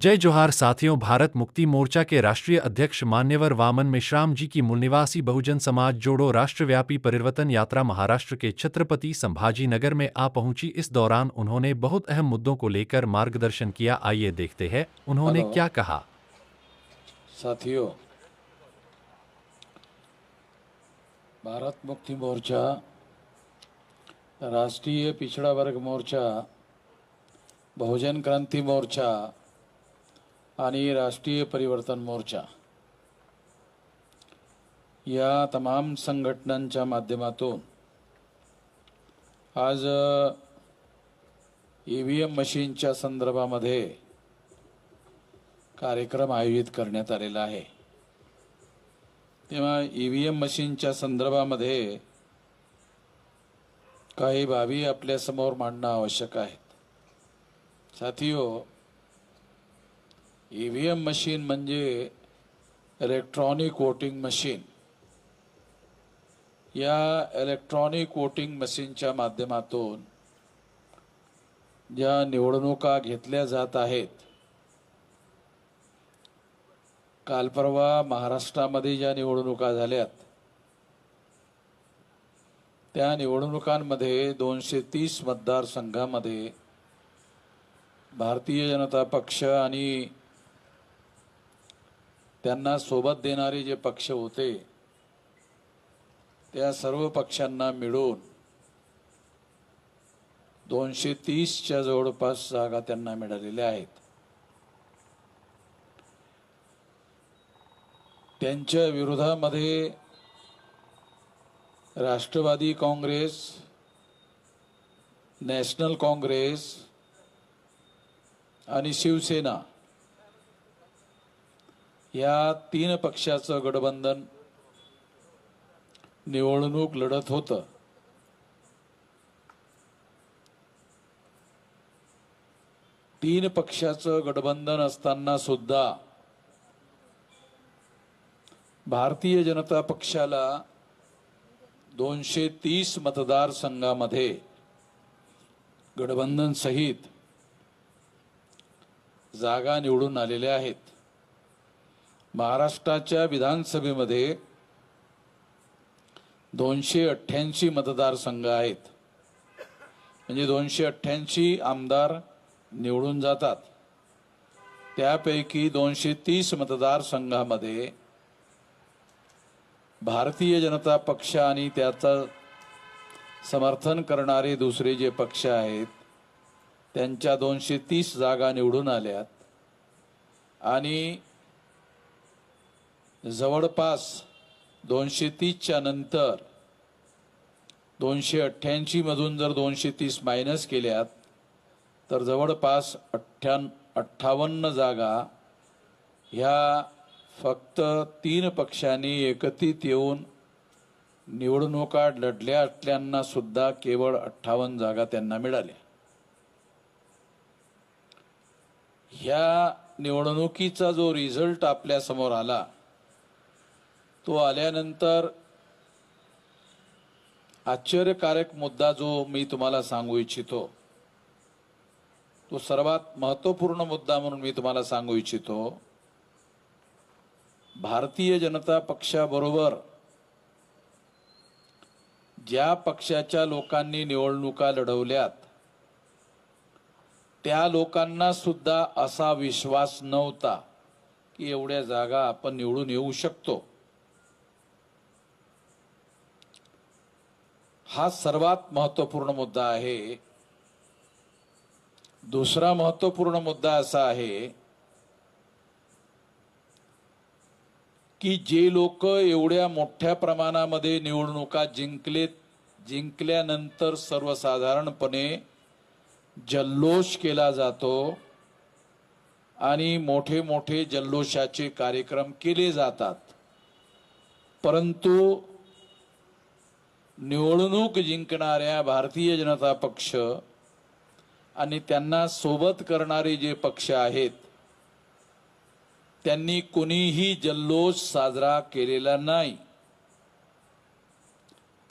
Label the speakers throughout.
Speaker 1: जय जोहार साथियों। भारत मुक्ति मोर्चा के राष्ट्रीय अध्यक्ष मान्यवर वामन मेश्राम जी की मूल निवासी बहुजन समाज जोड़ो राष्ट्रव्यापी परिवर्तन यात्रा महाराष्ट्र के छत्रपति संभाजी नगर में आ पहुंची। इस दौरान उन्होंने बहुत अहम मुद्दों को लेकर मार्गदर्शन किया। आइए देखते हैं उन्होंने
Speaker 2: हेलो
Speaker 1: क्या कहा।
Speaker 2: साथियों, भारत मुक्ति मोर्चा, राष्ट्रीय पिछड़ा वर्ग मोर्चा, बहुजन क्रांती मोर्चा आणि राष्ट्रीय परिवर्तन मोर्चा या तमाम संघटनांच्या माध्यमातून आज ईव्हीएम मशीनच्या संदर्भामध्ये कार्यक्रम आयोजित करण्यात आलेला आहे। तेव्हा ईव्हीएम मशीनच्या संदर्भामध्ये काही बाबी आपल्या समोर मांडणं आवश्यक आहे। साथियों, ईव्हीएम मशीन म्हणजे इलेक्ट्रॉनिक वोटिंग मशीन। या इलेक्ट्रॉनिक वोटिंग मशीनच्या माध्यमातून ज्या निवडणुका घेतल्या जात आहेत, काल परवा महाराष्ट्रामध्ये ज्या निवडणुका झाल्यात, त्या निवडणुकांमध्ये 230 मतदारसंघामध्ये भारतीय जनता पक्ष आणि त्यांना सोबत देणारे जे पक्ष होते, त्या सर्व पक्षांना मिळून 230च्या जवळपास जागा त्यांना मिळालेल्या आहेत। त्यांच्या विरोधामध्ये राष्ट्रवादी काँग्रेस, नॅशनल काँग्रेस आणि शिवसेना या तीन पक्षाचं गठबंधन निवडणूक लढत होतं। तीन पक्षाचं गठबंधन असताना सुद्धा भारतीय जनता पक्षाला 230 मतदारसंघामध्ये गठबंधन सहित जागा निवडून आलेल्या आहेत। महाराष्ट्राच्या विधानसभेमध्ये 288 मतदारसंघ आहेत, म्हणजे 288 आमदार निवडून जातात। त्यापैकी 230 मतदारसंघामध्ये भारतीय जनता पक्ष आणि त्याचा समर्थन करणारे दुसरे जे पक्ष आहेत, त्यांच्या 230 जागा निवडून आल्यात आणि जवळपास 230च्या नंतर 288 मधून जर 230 मायनस केल्यात तर जवळपास 58 जागा ह्या फक्त तीन पक्षांनी एकत्रित येऊन निवडणुका लढल्या असल्यानं सुद्धा केवळ 58 जागा त्यांना मिळाल्या। ह्या निवडणुकीचा जो रिझल्ट आपल्या समोर आला, तो आल्यानंतर आश्चर्यकारक मुद्दा जो मी तुम्हाला सांगू इच्छितो, तो सर्वात महत्त्वपूर्ण मुद्दा म्हणून मी तुम्हाला सांगू इच्छितो। भारतीय जनता पक्षाबरोबर ज्या पक्षाच्या लोकांनी निवडणुका लढवल्यात, त्या लोकांना सुद्धा असा विश्वास नव्हता की एवढ्या जागा आपण निवडून येऊ शकतो। हा सर्वात महत्त्वपूर्ण मुद्दा आहे। दुसरा महत्त्वपूर्ण मुद्दा असा आहे की जे लोक एवढ्या मोठ्या प्रमाणामध्ये निवडणुका जिंकल्यानंतर सर्वसाधारणपणे जल्लोष केला जातो आणि मोठे मोठे जल्लोषाचे कार्यक्रम केले जातात, परंतु निवडणूक जिंकणाऱ्या भारतीय जनता पक्ष आणि त्यांना सोबत करणारे जे पक्ष आहेत, त्यांनी कोणीही जल्लोष साजरा केलेला नाही।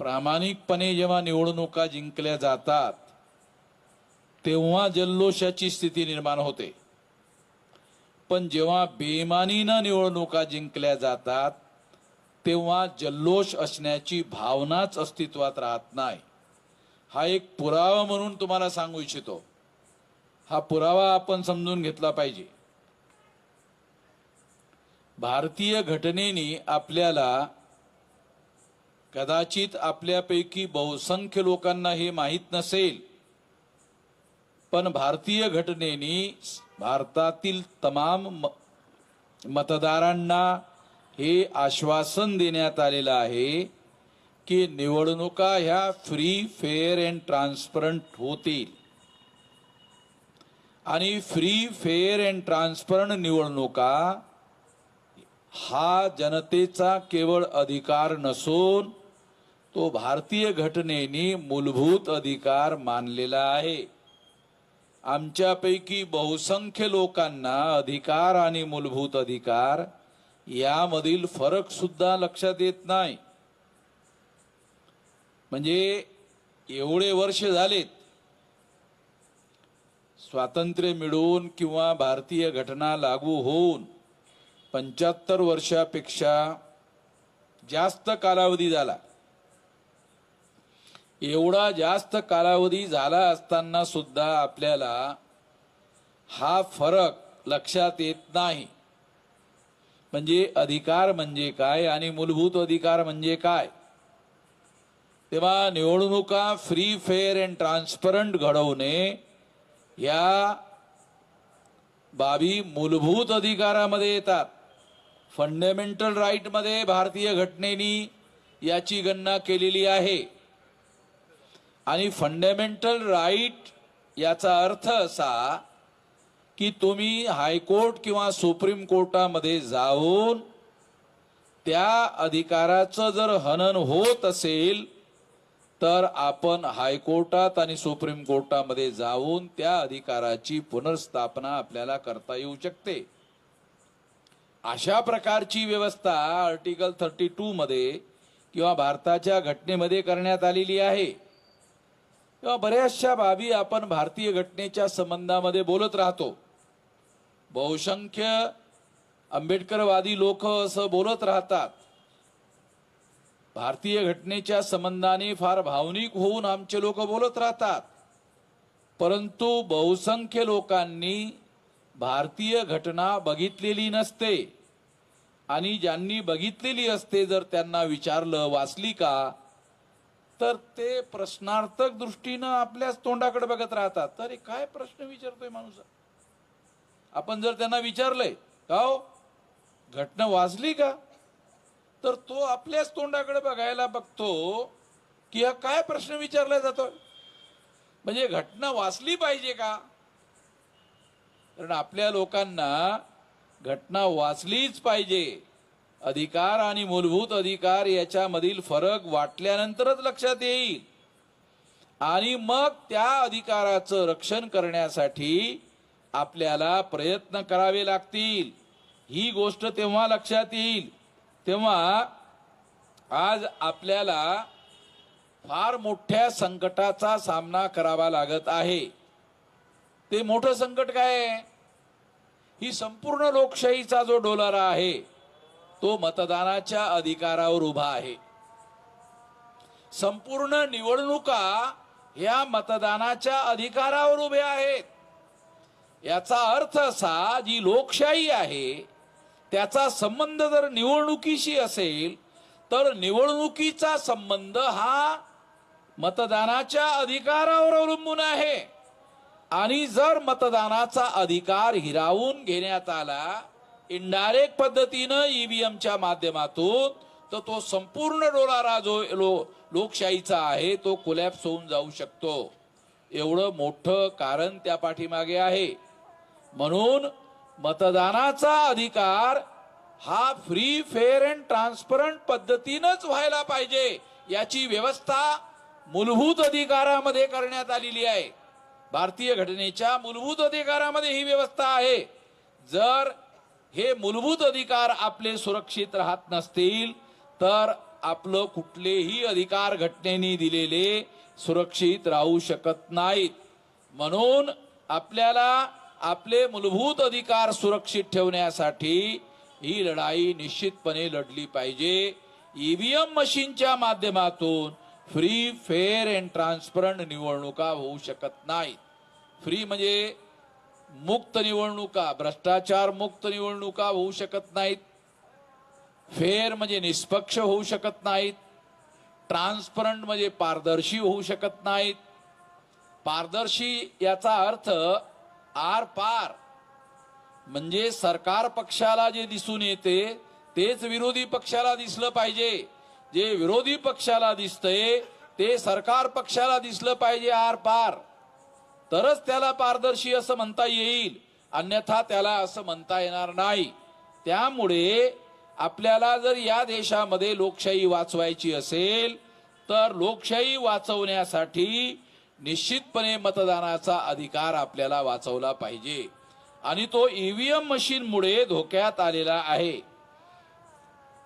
Speaker 2: प्रामाणिकपणे जेव्हा निवडणुका जिंकल्या जातात तेव्हा जल्लोषाची स्थिती निर्माण होते। पण जेव्हा बेईमानीनं निवडणुका जिंकल्या जातात तेव्हा जल्लोष असण्याची भावनाच अस्तित्वात राहत नाही. हा एक पुरावा म्हणून तुम्हाला सांगू इच्छितो. हा पुरावा आपण समजून घेतला पाहिजे. भारतीय घटनेने आपल्याला, कदाचित आपल्यापैकी बहुसंख्य लोकांना हे माहीत नसेल, पण भारतीय घटनेने भारतातील तमाम मतदारांना हे आश्वासन देण्यात आलेलं आहे की निवडणुका ह्या फ्री, फेअर अँड ट्रान्सपरंट होतील. आणि फ्री, फेअर अँड ट्रान्सपरंट निवडणुका हा जनतेचा केवळ अधिकार नसून तो भारतीय घटनेने मूलभूत अधिकार मानलेला आहे. आमच्यापैकी बहुसंख्य लोकांना अधिकार आणि मूलभूत अधिकार यामधील फरक सुद्धा लक्षात येत नाही. म्हणजे एवढे वर्ष झालेत स्वातंत्र्य मिळून किंवा भारतीय घटना लागू होऊन 75 वर्षापेक्षा जास्त कालावधी झाला. एवढा जास्त कालावधी झाला असताना सुद्धा आपल्याला हा फरक लक्षात येत नाही. म्हणजे अधिकार म्हणजे काय आणि मूलभूत अधिकार म्हणजे काय. तेव्हा निवडणुका फ्री, फेअर अँड ट्रान्सपरंट घडवणे या बाबी मूलभूत अधिकारामध्ये येतात. फंडामेंटल राईट मध्ये भारतीय घटनेने याची गणना केलेली आहे. आणि फंडामेंटल राईट याचा अर्थ असा की तुम्ही हायकोर्ट किंवा सुप्रीम कोर्टामध्ये जाऊन त्या अधिकाराचं जर हनन होत असेल तर आपण हायकोर्टात आणि सुप्रीम कोर्टामध्ये जाऊन त्या अधिकाराची पुनर्स्थापना आपल्याला करता येऊ शकते. अशा प्रकारची व्यवस्था आर्टिकल 32 मध्ये किंवा भारताच्या घटनेमध्ये करण्यात आलेली आहे. तेव्हा बऱ्याचशा बाबी आपण भारतीय घटनेच्या संबंधामध्ये बोलत राहतो. बहुसंख्य आंबेडकरवादी लोक असं बोलत राहतात. भारतीय घटनेच्या संबंधाने फार भावनिक होऊन आमचे लोक बोलत राहतात. परंतु बहुसंख्य लोकांनी भारतीय घटना बघितलेली नसते. आणि ज्यांनी बघितलेली असते जर त्यांना विचारलं वाचली का, तर ते प्रश्नार्थक दृष्टीनं आपल्याच तोंडाकडे बघत राहतात. तर काय प्रश्न विचारतोय माणूस. आपण जर त्यांना विचारलंय का हो घटना वाचली का, तर तो आपल्याच तोंडाकडे बघायला बघतो की हा काय प्रश्न विचारला जातोय. म्हणजे घटना वाचली पाहिजे का. कारण आपल्या लोकांना घटना वाचलीच पाहिजे. अधिकार आणि मूलभूत अधिकार याच्यामधील फरक वाटल्यानंतरच लक्षात येईल. आणि मग त्या अधिकाराचं रक्षण करण्यासाठी आपल्याला प्रयत्न करावे लागतील. ही गोष्ट तेव्हा लक्षात येईल तेव्हा आज आपल्याला फार मोठ्या संकटाचा सामना करावा लागत आहे. ते मोठं संकट काय आहे. ही संपूर्ण लोकशाहीचा जो डोलारा आहे तो मतदानाच्या अधिकारावर उभा आहे. संपूर्ण निवडणुका या मतदानाच्या अधिकारावर उभ्या आहेत. याचा अर्थ असा जी लोकशाही आहे त्याचा संबंध जर निवडणुकीशी असेल तर निवडणुकीचा संबंध हा मतदानाच्या अधिकारावर अवलंबून आहे. आणि जर मतदानाचा अधिकार हिरावून घेण्यात आला इनडायरेक्ट पद्धतीनं ईव्हीएमच्या माध्यमातून तर तो संपूर्ण डोलारा जो लोकशाहीचा आहे तो कोलॅप्स होऊन जाऊ शकतो. एवढं मोठं कारण त्या पाठीमागे आहे. म्हणून मतदानाचा अधिकार हा फ्री, फेअर अँड ट्रान्सपरंट पद्धतीनंच व्हायला पाहिजे याची व्यवस्था मूलभूत अधिकारामध्ये करण्यात आलेली आहे. भारतीय घटनेच्या मूलभूत अधिकारामध्ये ही व्यवस्था आहे. जर हे मूलभूत अधिकार आपले सुरक्षित राहत नसतील तर आपलं कुठलेही अधिकार घटनेने दिलेले सुरक्षित राहू शकत नाहीत. म्हणून आपल्याला आपले मूलभूत अधिकार सुरक्षित ठेवण्यासाठी ही लढाई निश्चितपणे लढली पाहिजे. ईव्हीएम मशीनच्या माध्यमातून फ्री, फेअर अँड ट्रान्सपरंट निवडणुका होऊ शकत नाहीत. फ्री म्हणजे मुक्त निवडणुका, भ्रष्टाचार मुक्त निवडणुका होऊ शकत नाहीत. फेअर म्हणजे निष्पक्ष होऊ शकत नाहीत. ट्रान्सपरंट म्हणजे पारदर्शी होऊ शकत नाहीत. पारदर्शी याचा अर्थ आर पार, म्हणजे सरकार पक्षाला जे दिसून येते तेच विरोधी पक्षाला दिसलं पाहिजे. जे विरोधी पक्षाला दिसतंय ते सरकार पक्षाला दिसलं पाहिजे आर पार, तरच त्याला पारदर्शी असं म्हणता येईल. अन्यथा त्याला असं म्हणता येणार नाही. त्यामुळे आपल्याला जर या देशामध्ये लोकशाही वाचवायची असेल तर लोकशाही वाचवण्यासाठी निश्चितपणे मतदानाचा अधिकार आपल्याला वाचवला पाहिजे. आणि तो ईव्हीएम मशीनमुळे धोक्यात आलेला आहे.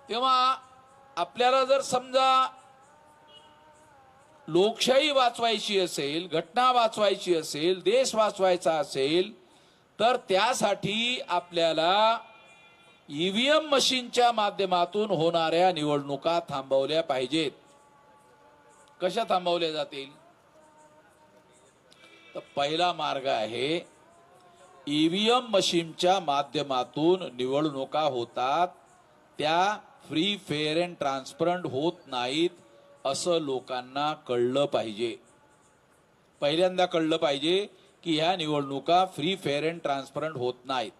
Speaker 2: तेव्हा आपल्याला जर समजा लोकशाही वाचवायची असेल, घटना वाचवायची असेल, देश वाचवायचा असेल, तर त्यासाठी आपल्याला ईव्हीएम मशीनच्या माध्यमातून होणाऱ्या निवडणुका थांबवल्या पाहिजेत. कशा थांबवल्या जातील? तर पहिला मार्ग आहे, ईव्हीएम मशीनच्या माध्यमातून निवडणुका होतात त्या फ्री, फेअर अँड ट्रान्सपरंट होत नाहीत असं लोकांना कळलं पाहिजे. पहिल्यांदा कळलं पाहिजे की ह्या निवडणुका फ्री, फेअर अँड ट्रान्सपरंट होत नाहीत.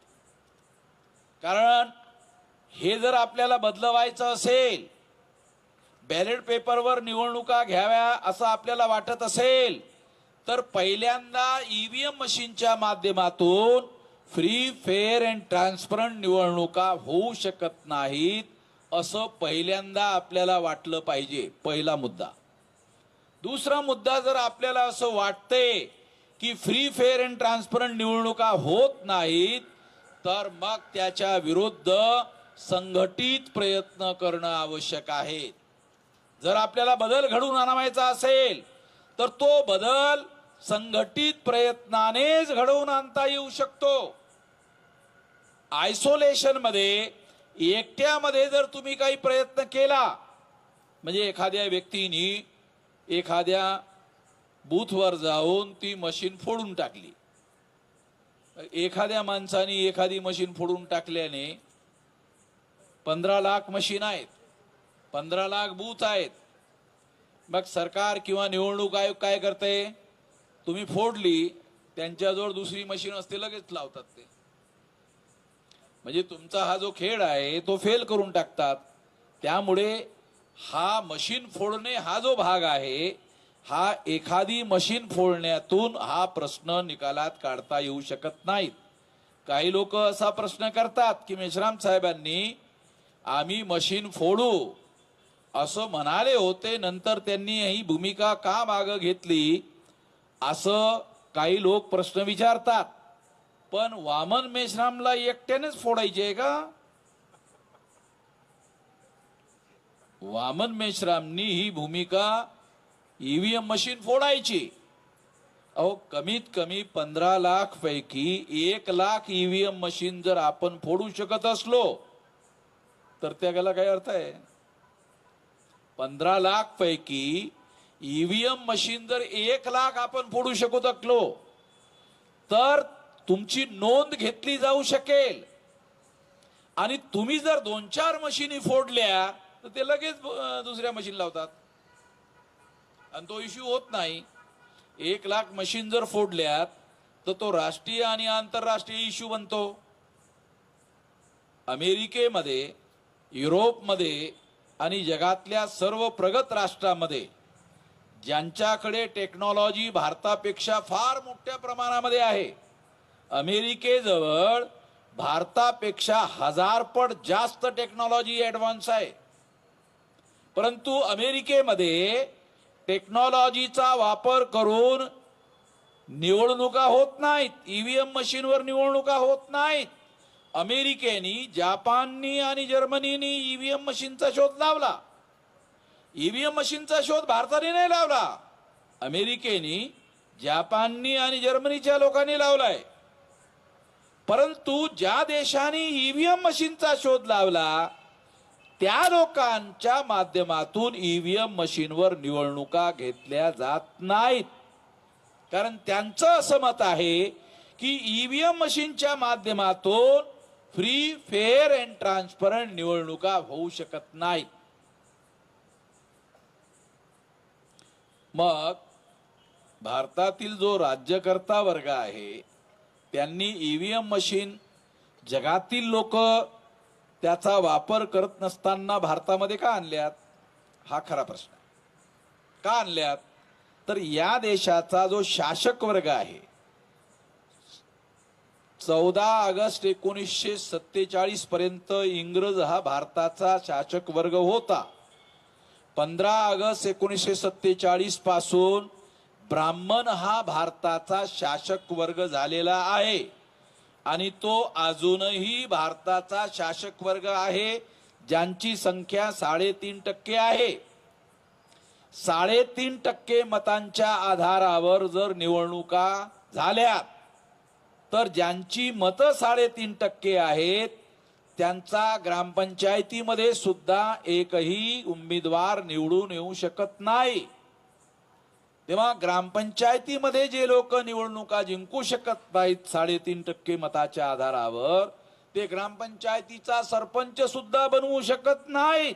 Speaker 2: कारण हे जर आपल्याला बदलवायचं असेल, बॅलेट पेपरवर निवडणुका घ्याव्या असं आपल्याला वाटत असेल, तर पहिल्यांदा ईव्हीएम मशीनच्या माध्यमातून फ्री, फेअर अँड ट्रान्सपरंट निवडणुका होऊ शकत नाहीत असं पहिल्यांदा आपल्याला वाटलं पाहिजे. पहिला मुद्दा. दुसरा मुद्दा, जर आपल्याला असं वाटतंय की फ्री, फेअर अँड ट्रान्सपरंट निवडणुका होत नाहीत, तर मग त्याच्या विरुद्ध संघटित प्रयत्न करणं आवश्यक आहे. जर आपल्याला बदल घडवून आणायचा असेल तर तो बदल संघटित प्रयत्नानेच घडवून आणता येऊ शकतो. आयसोलेशन मध्ये, एकट्यामध्ये जर तुम्ही काही प्रयत्न केला, म्हणजे एखाद्या व्यक्तीने एखाद्या बूथवर जाऊन ती मशीन फोडून टाकली, एखाद्या माणसाने एखादी मशीन फोडून टाकल्याने 15 लाख मशीन आहेत, 15 लाख बूथ आहेत. मग सरकार किंवा निवडणूक आयोग काय करते? तुम्ही फोडली, त्यांच्याजवळ दुसरी मशीन असते, लगेच लावतात ते. म्हणजे तुमचा हा जो खेळ आहे तो फेल करून टाकतात. त्यामुळे हा मशीन फोडणे हा जो भाग आहे, हा एखादी मशीन फोडण्यातून हा प्रश्न निकालात काढता येऊ शकत नाहीत. काही लोक असा प्रश्न करतात की मेश्राम साहेबांनी आम्ही मशीन फोडू असं म्हणाले होते, नंतर त्यांनी ही भूमिका का मागे घेतली असं काही लोक प्रश्न विचारतात. पण वामन मेश्रामला एकट्यानेच फोडायचे आहे का? वामन मेश्रामनी ही भूमिका ईव्हीएम मशीन फोडायची. अहो, कमीत कमी 15 लाख पैकी 1 लाख ईव्हीएम मशीन जर आपण फोडू शकत असलो तर त्याला काय अर्थ आहे? 15 लाख पैकी ईव्हीएम मशीन जर 1 लाख आपण फोडू शकत असलो तर तुमची नोंद घेतली जाऊ शकेल. आणि तुम्ही जर 2-4 मशीनी फोडल्या तर ते लगेच दुसऱ्या मशीन लावतात आणि तो इश्यू होत नाही. 1 लाख मशीन जर फोडल्यात तर तो राष्ट्रीय आणि आंतरराष्ट्रीय इश्यू बनतो. अमेरिकेमध्ये, युरोपमध्ये आणि जगातल्या सर्व प्रगत राष्ट्रांमध्ये ज्यांच्याकडे टेक्नॉलॉजी भारतापेक्षा फार मोठ्या प्रमाणामध्ये आहे, अमेरिकेजवळ भारतापेक्षा 1000 पट जास्त टेक्नॉलॉजी ऍडव्हान्स आहे. परंतु अमेरिकेमध्ये टेक्नॉलॉजीचा वापर करून निवडणुका होत नाहीत, ईव्हीएम मशीनवर निवडणुका होत नाहीत. अमेरिकेनी, जपाननी आणि जर्मनीनी ईव्हीएम मशीनचा शोध लावला. ईव्हीएम मशीनचा शोध भारताने नाही लावला, अमेरिकेनी, जपाननी आणि जर्मनीच्या लोकांनी लावलाय. परंतु ज्या देशाने ईव्हीएम मशीनचा शोध लावला त्या लोकांच्या माध्यमातून ईव्हीएम मशीनवर निवडणुका घेतल्या जात नाहीत, कारण त्यांचं असं मत आहे की ईव्हीएम मशीनच्या माध्यमातून फ्री, फेअर अँड ट्रान्सपरंट निवडणुका होऊ शकत नाहीत. मग भारतातील जो राज्यकर्ता वर्ग आहे त्यांनी ईव्हीएम मशीन, जगातील लोक त्याचा वापर करत नसताना भारतामध्ये का आणल्यात, हा खरा प्रश्न. का आणल्यात तर या देशाचा जो शासक वर्ग आहे 14 ऑगस्ट 1947 पर्यंत इंग्रज हा भारताचा शासक वर्ग होता. 15 ऑगस्ट 1947 पासून ब्राह्मण हा भारताचा शासक वर्ग झालेला आहे आणि तो अजूनही भारताचा शासक वर्ग आहे, ज्यांची संख्या 3.5% आहे. 3.5% मतांच्या आधारावर जर निवडणुका झाल्या तर ज्यांची मतं 3.5% आहेत त्यांचा ग्रामपंचायतीमध्ये सुद्धा एकही उमेदवार निवडून येऊ शकत नाही. तेव्हा ग्रामपंचायतीमध्ये जे लोक निवडणुका जिंकू शकत नाहीत 3.5% मताच्या आधारावर, ते ग्रामपंचायतीचा सरपंच सुद्धा बनवू शकत नाहीत.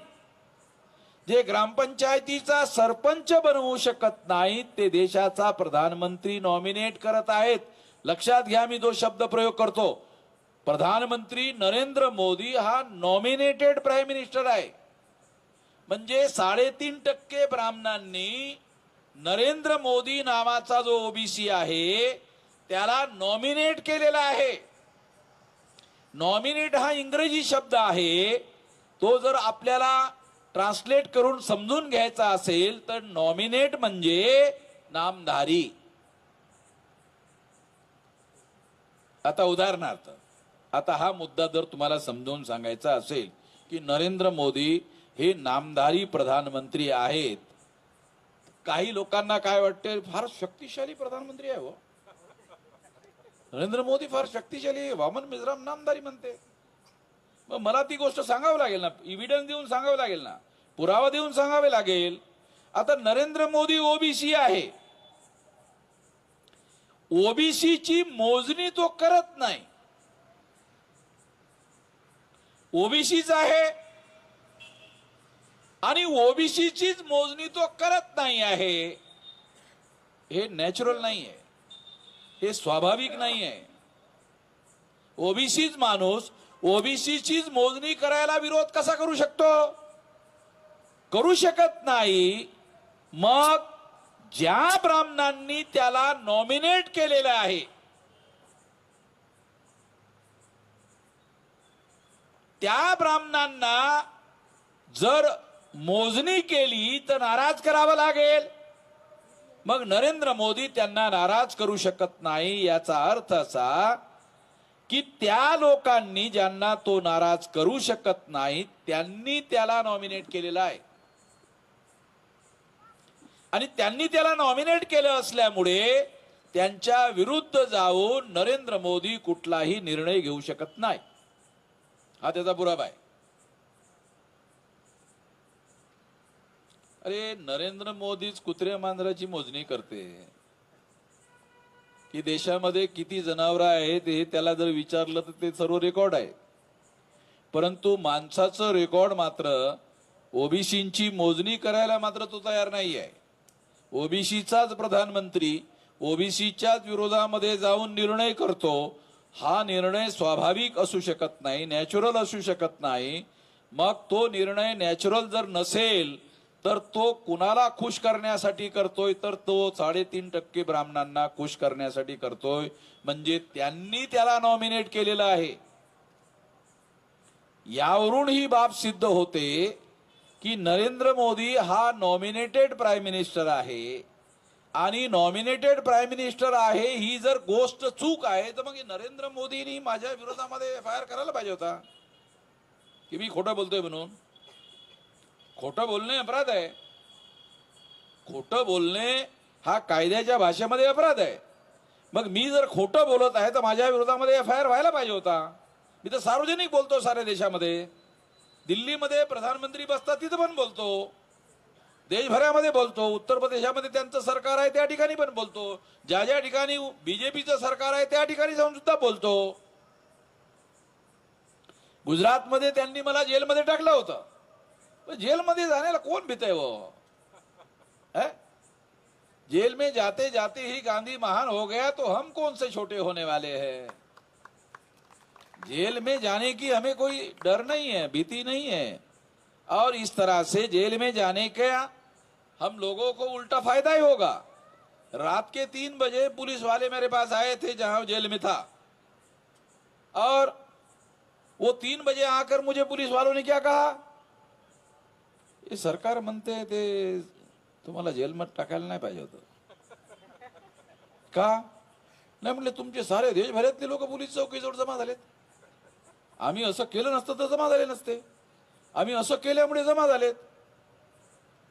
Speaker 2: जे ग्रामपंचायतीचा सरपंच बनवू शकत नाहीत ते देशाचा प्रधानमंत्री नॉमिनेट करत आहेत. लक्षात घ्या, मी जो शब्द प्रयोग करतो, प्रधानमंत्री नरेंद्र मोदी हा नॉमिनेटेड प्राईम मिनिस्टर आहे. म्हणजे 3.5% ब्राह्मणांनी नरेंद्र मोदी नावाचा जो ओबीसी आहे त्याला नॉमिनेट केलेला आहे. नॉमिनेट हा इंग्रजी शब्द आहे, तो जर आपल्याला ट्रान्सलेट करून समजून घ्यायचा असेल तर नॉमिनेट म्हणजे नामधारी. आता उदाहरणार्थ, आता हा मुद्दा जर तुम्हाला समजावून सांगायचा असेल की नरेंद्र मोदी हे नामधारी प्रधानमंत्री आहेत, काही लोकांना काय वाटते, फार शक्तिशाली प्रधानमंत्री आहे हो नरेंद्र मोदी, फार शक्तिशाली आहे, वामन मिझराम नामधारी म्हणते. मग मला ती गोष्ट सांगावी लागेल ना, एव्हिडन्स देऊन सांगावं लागेल ना, पुरावा देऊन सांगावे लागेल. आता नरेंद्र मोदी ओबीसी आहे, ओबीसीची मोजणी तो करत नाही, ओबीसीच आहे आणि ओबीसीचीच मोजणी तो करत नाही आहे. हे नॅचरल नाही आहे, हे स्वाभाविक नाही आहे. ओबीसीच माणूस ओबीसीचीच मोजणी करायला विरोध कसा करू शकतो, करू शकत नाही. मग ज्या ब्राह्मणांनी त्याला नॉमिनेट केलेलं आहे त्या ब्राह्मणांना जर मोजणी केली तर नाराज करावं लागेल. मग नरेंद्र मोदी त्यांना नाराज करू शकत नाही. याचा अर्थ असा की त्या लोकांनी ज्यांना तो नाराज करू शकत नाही त्यांनी त्याला नॉमिनेट केलेलं आहे आणि त्यांनी त्याला नॉमिनेट केलं असल्यामुळे त्यांच्या विरुद्ध जाऊन नरेंद्र मोदी कुठलाही निर्णय घेऊ शकत नाही. हा त्याचा पुरावा आहे. अरे नरेंद्र मोदीच कुत्र्या मांजराची मोजणी करते की देशामध्ये किती जनावरं आहेत हे त्याला जर विचारलं तर ते सर्व रेकॉर्ड आहे. परंतु माणसाचं रेकॉर्ड मात्र ओबीसींची मोजणी करायला मात्र तो तयार नाही आहे. ओबीसीचाच प्रधानमंत्री ओबीसीच्याच विरोधामध्ये जाऊन निर्णय करतो. हा निर्णय स्वाभाविक असू शकत नाही, नॅचरल असू शकत नाही. मग तो निर्णय नॅचरल जर नसेल तर तो कुणाला खुश करण्यासाठी करतोय, तर तो 3.5% ब्राह्मणांना खुश करण्यासाठी करतोय. म्हणजे त्यांनी त्याला नॉमिनेट केलेलं आहे. यावरून ही बाब सिद्ध होते की नरेंद्र मोदी हा नॉमिनेटेड प्राईम मिनिस्टर आहे आणि नॉमिनेटेड प्राईम मिनिस्टर आहे ही जर गोष्ट चूक आहे तर मग नरेंद्र मोदींनी माझ्या विरोधामध्ये FIR करायला पाहिजे होता की मी खोटं बोलतोय म्हणून. खोटं बोलणे अपराध आहे. खोटं बोलणे हा कायद्याच्या भाषेमध्ये अपराध आहे. मग मी जर खोटं बोलत आहे तर माझ्या विरोधामध्ये FIR व्हायला पाहिजे होता. मी तर सार्वजनिक बोलतो साऱ्या देशामध्ये. दिल्लीमध्ये प्रधानमंत्री बसतात तिथं पण बोलतो, देशभरामध्ये बोलतो, उत्तर प्रदेशामध्ये त्यांचं सरकार आहे त्या ठिकाणी पण बोलतो, ज्या ज्या ठिकाणी बीजेपीचं सरकार आहे त्या ठिकाणी जाऊन सुद्धा बोलतो. गुजरातमध्ये त्यांनी मला जेलमध्ये टाकलं होतं. जेलमध्ये जाण्याला कोण भीतय वो? जेल में जाते जाते ही गांधी महान हो गया तो हम कौन से छोटे होने वाले हैं? जेल में जाने की हमें कोई डर नहीं है, भीति नहीं है. और इस तरह से जेल में जाने का हम लोगों को उल्टा फायदा ही होगा. रात के 3 बजे पुलिस वाले मेरे पास आए थे जहां जेल में था, और वो 3 बजे आकर मुझे पुलिस वालों ने क्या कहा, ये सरकार म्हणते ते तुम्हाला जेलमध्ये टाकायला नाही पाहिजे होतं का? नाही म्हणले तुमचे सारे देशभरातले लोक पोलीस चौकीजवळ जमा झालेत. आम्ही असं केलं नसतं तर जमा झाले नसते, आम्ही असं केल्यामुळे जमा झालेत.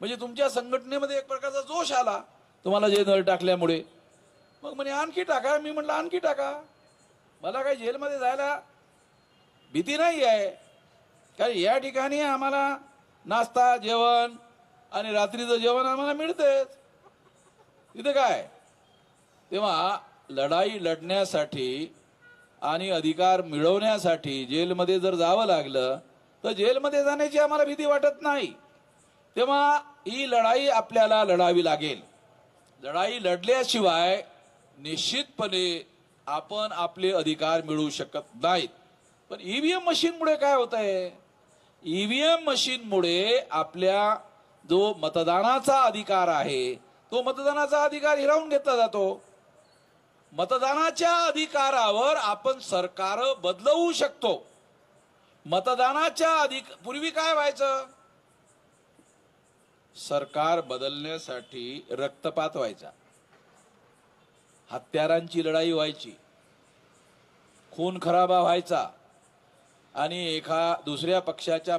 Speaker 2: म्हणजे तुमच्या संघटनेमध्ये एक प्रकारचा जोश आला तुम्हाला जेलमध्ये टाकल्यामुळे. मग म्हणे आणखी टाका. मी म्हटलं आणखी टाका, मला काही जेलमध्ये जायला भीती नाही आहे, कारण या ठिकाणी आम्हाला नाश्ता जेवण आणि रात्रीचं जेवण आम्हाला मिळतेच. तिथे काय, तेव्हा लढाई लढण्यासाठी आणि अधिकार मिळवण्यासाठी जेलमध्ये जर जावं लागलं तर जेलमध्ये जाण्याची आम्हाला भीती वाटत नाही. तेव्हा ही लढाई आपल्याला लढावी लागेल. लढाई लढल्याशिवाय निश्चितपणे आपण आपले अधिकार मिळवू शकत नाहीत. पण ईव्हीएम मशीनमुळे काय होत आहे, ईव्हीएम मशीनमुळे आपल्या जो मतदानाचा अधिकार आहे तो मतदानाचा अधिकार हिरावून घेतला जातो. मतदानाच्या अधिकारावर आपण सरकार बदलवू शकतो. मतदानाच्या पूर्वी काय व्हायचं, सरकार बदलण्यासाठी रक्तपात व्हायचा, हत्यारांची लढाई व्हायची, खून खराबा व्हायचा, आणि एका दुसऱ्या पक्षाच्या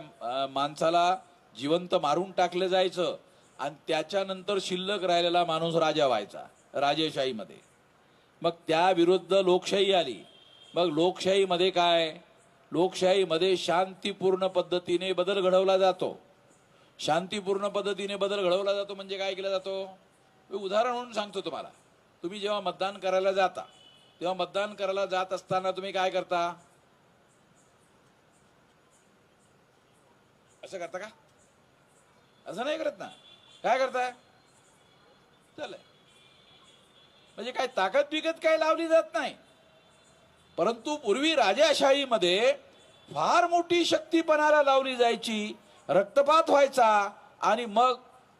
Speaker 2: माणसाला जिवंत मारून टाकलं जायचं, आणि त्याच्यानंतर शिल्लक राहिलेला माणूस राजा व्हायचा राजेशाहीमध्ये. मग त्या विरुद्ध लोकशाही आली. मग लोकशाहीमध्ये काय, लोकशाहीमध्ये शांतीपूर्ण पद्धतीने बदल घडवला जातो. शांतीपूर्ण पद्धतीने बदल घडवला जातो म्हणजे काय केलं जातो, उदाहरण म्हणून सांगतो तुम्हाला. तुम्ही जेव्हा मतदान करायला जाता तेव्हा मतदान करायला जात असताना तुम्ही काय करता, असं करता का? असं नाही करत ना. काय करताय, चल म्हणजे काय ताकद बिकत काय लावली जात नाही. परंतु पूर्वी राजाशाहीमध्ये फार मोठी शक्तीपणाला लावली जायची, रक्तपात व्हायचा, आणि मग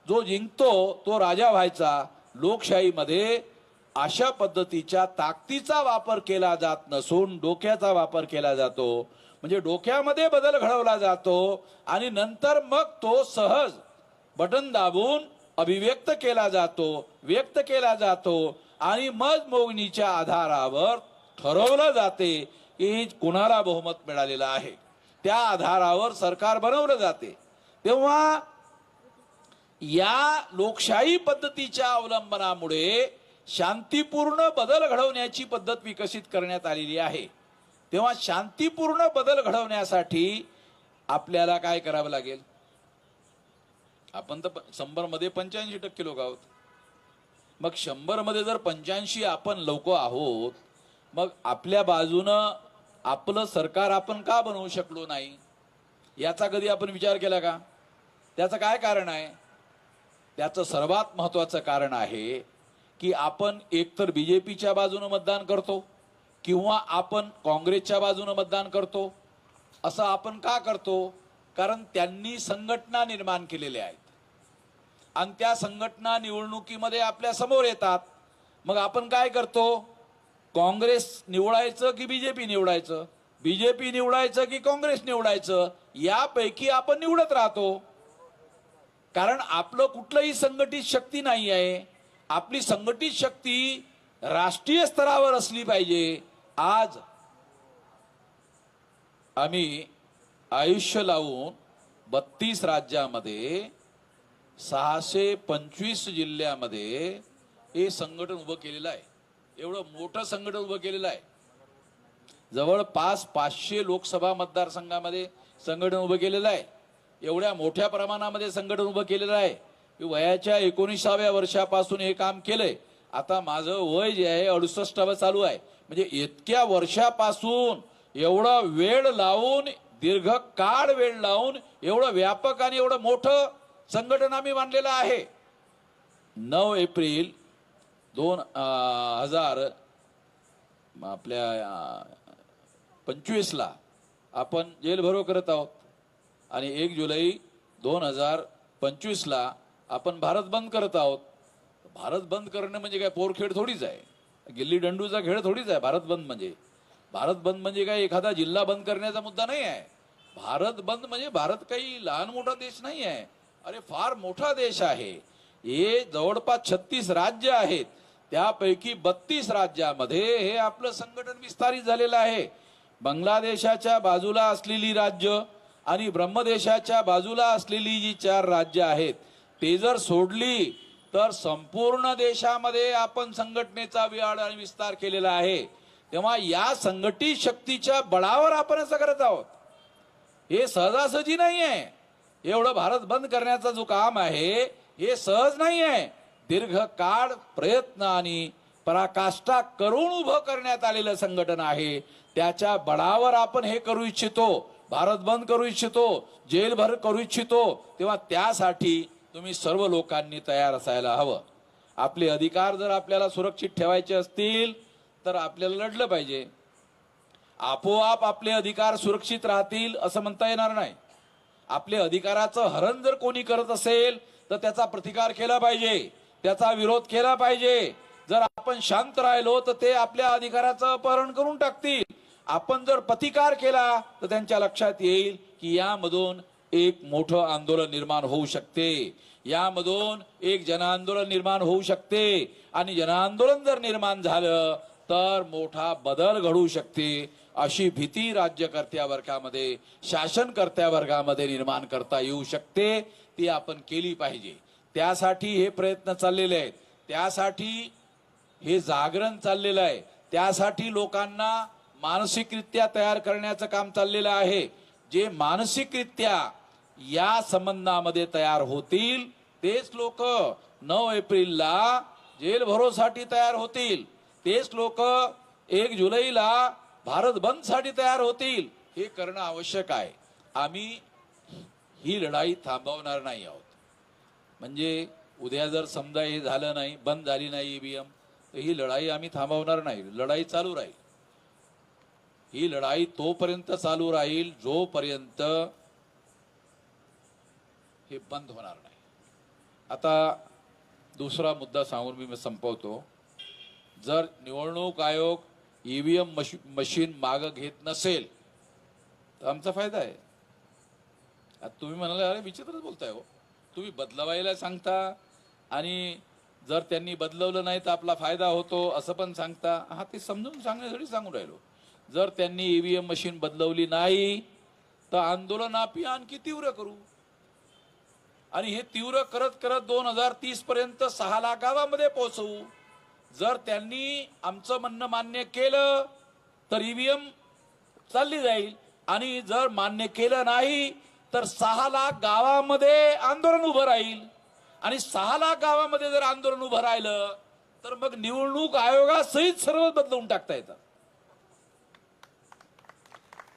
Speaker 2: जो जिंकतो तो राजा व्हायचा. लोकशाहीमध्ये अशा पद्धतीच्या ताकदीचा वापर केला जात नसून डोक्याचा वापर केला जातो. म्हणजे डोक्यामध्ये बदल घडवला जातो आणि नंतर मग तो सहज बटन दाबून अभिव्यक्त केला जातो, व्यक्त केला जातो, आणि मतमोजणीच्या आधारावर ठरवलं जाते की कुणाला बहुमत मिळालेलं आहे. त्या आधारावर सरकार बनवलं जाते. तेव्हा या लोकशाही पद्धतीच्या अवलंबनामुळे शांतीपूर्ण बदल घडवण्याची पद्धत विकसित करण्यात आलेली आहे. तेव्हा शांतीपूर्ण बदल घडवण्यासाठी आपल्याला काय करावं लागेल, आपण तर 100 मध्ये 85% लोक आहोत. मग 100 मध्ये जर 85 आपण लोक आहोत, मग आपल्या बाजूनं आपलं सरकार आपण का बनवू शकलो नाही, याचा कधी आपण विचार केला का? त्याचं काय कारण आहे? त्याचं सर्वात महत्वाचं कारण आहे की आपण एकतर बीजेपीच्या बाजूने मतदान करतो किंवा आपण काँग्रेसच्या बाजूने मतदान करतो. असं आपण का करतो? कारण त्यांनी संघटना निर्माण केलेल्या आहेत आणि त्या संघटना निवडणुकीमध्ये आपल्या समोर येतात. मग आपण काय करतो, काँग्रेस निवडायचं की बीजेपी निवडायचं, बीजेपी निवडायचं की काँग्रेस निवडायचं, यापैकी आपण निवडत राहतो. कारण आपलं कुठलंही संघटित शक्ती नाही आहे. आपली संघटित शक्ती राष्ट्रीय स्तरावर असली पाहिजे. आज आम्ही आयुष्य लावून 32 राज्यामध्ये 625 जिल्ह्यामध्ये हे संघटन उभं केलेलं आहे. एवढं मोठं संघटन उभं केलेलं आहे. जवळपास 500 लोकसभा मतदारसंघामध्ये संघटन उभं केलेलं आहे. एवढ्या मोठ्या प्रमाणामध्ये संघटन उभं केलेलं आहे की वयाच्या 19व्या वर्षापासून हे काम केलंय. आता माझं वय जे आहे 68 चालू आहे. म्हणजे इतक्या वर्षापासून एवढा वेळ लावून, दीर्घकाळ वेळ लावून एवढं व्यापक आणि एवढं मोठं संघटन आम्ही मांडलेलं आहे. 9 एप्रिल 2000 आपल्या 25ला आपण जेल भरो करत आहोत आणि 1 जुलै 2025ला आपण भारत बंद करत आहोत. भारत बंद करणं म्हणजे काय पोरखेड थोडीच आहे, गिल्ली डंडूचा खेळ थोडीच आहे. भारत बंद म्हणजे काय एखादा जिल्हा बंद करण्याचा मुद्दा नाही आहे. भारत बंद म्हणजे भारत काही लहान मोठा देश नाही आहे. अरे फार मोठा देश आहे. हे जवळपास 36 राज्य आहेत. त्यापैकी 32 राज्यामध्ये हे आपलं संघटन विस्तारित झालेलं आहे. बांगलादेशाच्या बाजूला असलेली राज्य आणि ब्रह्मदेशाच्या बाजूला असलेली जी 4 राज्य आहेत ते जर सोडली तर संपूर्ण देशामध्ये आपण संघटनेचा विस्तार आणि विस्तार केलेला आहे. तेव्हा या संघटित शक्तीच्या बळावर आपण असं करत आहोत. हे सहजासहजी नाही आहे. एवढं भारत बंद करण्याचा जो काम आहे हे सहज नाही आहे. दीर्घकाळ प्रयत्न आणि पराकाष्ठा करून उभं करण्यात आलेलं संघटन आहे. त्याच्या बळावर आपण हे करू इच्छितो, भारत बंद करू इच्छितो, जेलभर करू इच्छितो. तेव्हा त्यासाठी तुम्ही सर्व लोकांनी तयार असायला हवं. आपले अधिकार जर आपल्याला सुरक्षित ठेवायचे असतील तर आपल्याला लढलं पाहिजे. आपोआप आपले अधिकार सुरक्षित राहतील असं म्हणता येणार नाही. आपले अधिकाराचं हरण जर कोणी करत असेल तर त्याचा प्रतिकार केला पाहिजे, त्याचा विरोध केला पाहिजे. जर आपण शांत राहिलो तर ते आपल्या अधिकाराचं अपहरण करून टाकतील. आपण जर प्रतिकार केला तर त्यांच्या लक्षात येईल की यामधून एक मोठं आंदोलन निर्माण होऊ शकते, यामधून एक जनआंदोलन निर्माण होऊ शकते आणि जनआंदोलन जर निर्माण झालं तर मोठा बदल घडू शकते. अशी भीती राज्यकर्त्या वर्गामध्ये, शासनकर्त्या वर्गामध्ये निर्माण करता येऊ शकते. ती आपण केली पाहिजे. त्यासाठी हे प्रयत्न चाललेले आहेत, त्यासाठी हे जागरण चाललेलं आहे, त्यासाठी लोकांना मानसिकरित्या तयार करण्याचं काम चाललेलं आहे. जे मानसिकरित्या या संबंधामध्ये तयार होतील तेच लोक 9 एप्रिलला जेल भरोसाठी तयार होतील. तेच लोक 1 जुलैला भारत बंद साठी तयार होतील. हे करणं आवश्यक आहे. आम्ही ही लढाई थांबवणार नाही आहोत. म्हणजे उद्या जर समजा हे झालं नाही, बंद झाली नाही ईव्हीएम, तर ही लढाई आम्ही थांबवणार नाही. लढाई चालू राहील. ही लढाई तोपर्यंत चालू राहील जोपर्यंत हे बंद होणार नाही. आता दुसरा मुद्दा सांगून मी संपवतो. जर निवडणूक आयोग ईव्हीएम मशीन मागं घेत नसेल तर आमचा फायदा आहे. आता तुम्ही म्हणाले अरे विचित्रच बोलताय हो, तुम्ही बदलवायला सांगता आणि जर त्यांनी बदलवलं नाही तर आपला फायदा होतो असं पण सांगता. हा, ते समजून सांगण्यासाठी सांगून राहिलो. जर त्यांनी ईव्हीएम मशीन बदलवली नाही तर आंदोलन आम्ही आणखी तीव्र करू आणि हे तीव्र करत करत 2030 पर्यंत 6 लाख गावामध्ये पोहोचवू. जर त्यांनी आमचं म्हणणं मान्य केलं तर ईव्हीएम चालली जाईल आणि जर मान्य केलं नाही तर 6 लाख गावामध्ये आंदोलन उभं राहील आणि 6 लाख गावामध्ये जर आंदोलन उभं राहिलं तर मग निवडणूक आयोगासहित सर्व बदलवून टाकता येतात.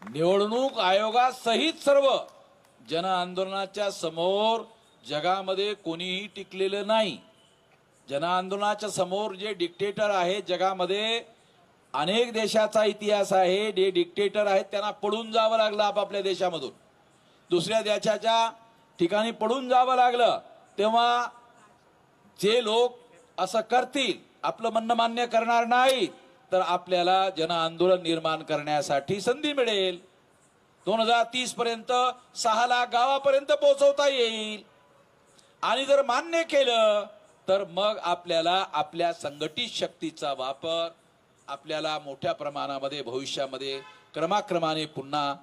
Speaker 2: निवडणूक आयोगासहित सर्व. जन आंदोलनाच्या समोर जगामध्ये कोणीही टिकलेलं नाही. जनआंदोलनाच्या समोर जे डिक्टेटर आहेत जगामध्ये, अनेक देशाचा इतिहास आहे, जे डिक्टेटर आहेत त्यांना पळून जावं लागलं आपापल्या देशामधून, दुसऱ्या देशाच्या ठिकाणी पळून जावं लागलं. तेव्हा जे लोक असं करतील, आपलं म्हणणं मान्य करणार नाही, तर आपल्याला जनआंदोलन निर्माण करण्यासाठी संधी मिळेल. 2030 पर्यंत 6 लाख गावापर्यंत पोहोचवता येईल आणि जर मान्य केलं तर मग आपल्याला आपल्या संघटित शक्तीचा वापर आपल्याला मोठ्या प्रमाणामध्ये भविष्यामध्ये क्रमाक्रमाने पुन्हा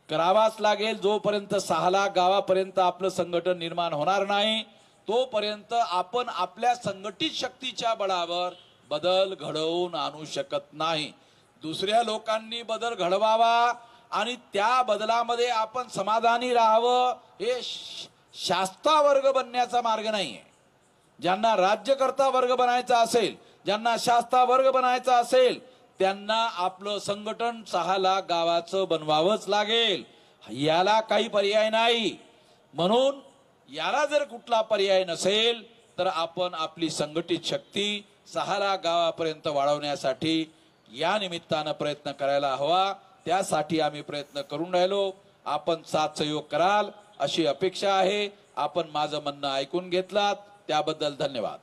Speaker 2: करावाच लागेल. जोपर्यंत 6 लाख गावापर्यंत आपलं संघटन निर्माण होणार नाही तोपर्यंत आपण आपल्या संघटित शक्तीच्या बळावर बदल घडवून आणू शकत नाही. दुसऱ्या लोकांनी बदल घडवावा आणि त्या बदलामध्ये आपण समाधानी राहावं हे शास्ता वर्ग बनण्याचा मार्ग नाहीये. ज्यांना राज्यकर्ता वर्ग बनायचा असेल, ज्यांना शास्ता वर्ग बनायचा असेल, त्यांना आपलं संघटन 6 लाख गावाचं बनवावंच लागेल. याला काही पर्याय नाही. म्हणून याला जर कुठला पर्याय नसेल तर आपण आपली संघटित शक्ती 6 लाख गावापर्यंत वाढवण्यासाठी या निमित्तानं प्रयत्न करायला हवा. त्यासाठी आम्ही प्रयत्न करून राहिलो. आपण साथ सहयोग कराल अशी अपेक्षा आहे. आपण माझं म्हणणं ऐकून घेतलात त्याबद्दल धन्यवाद.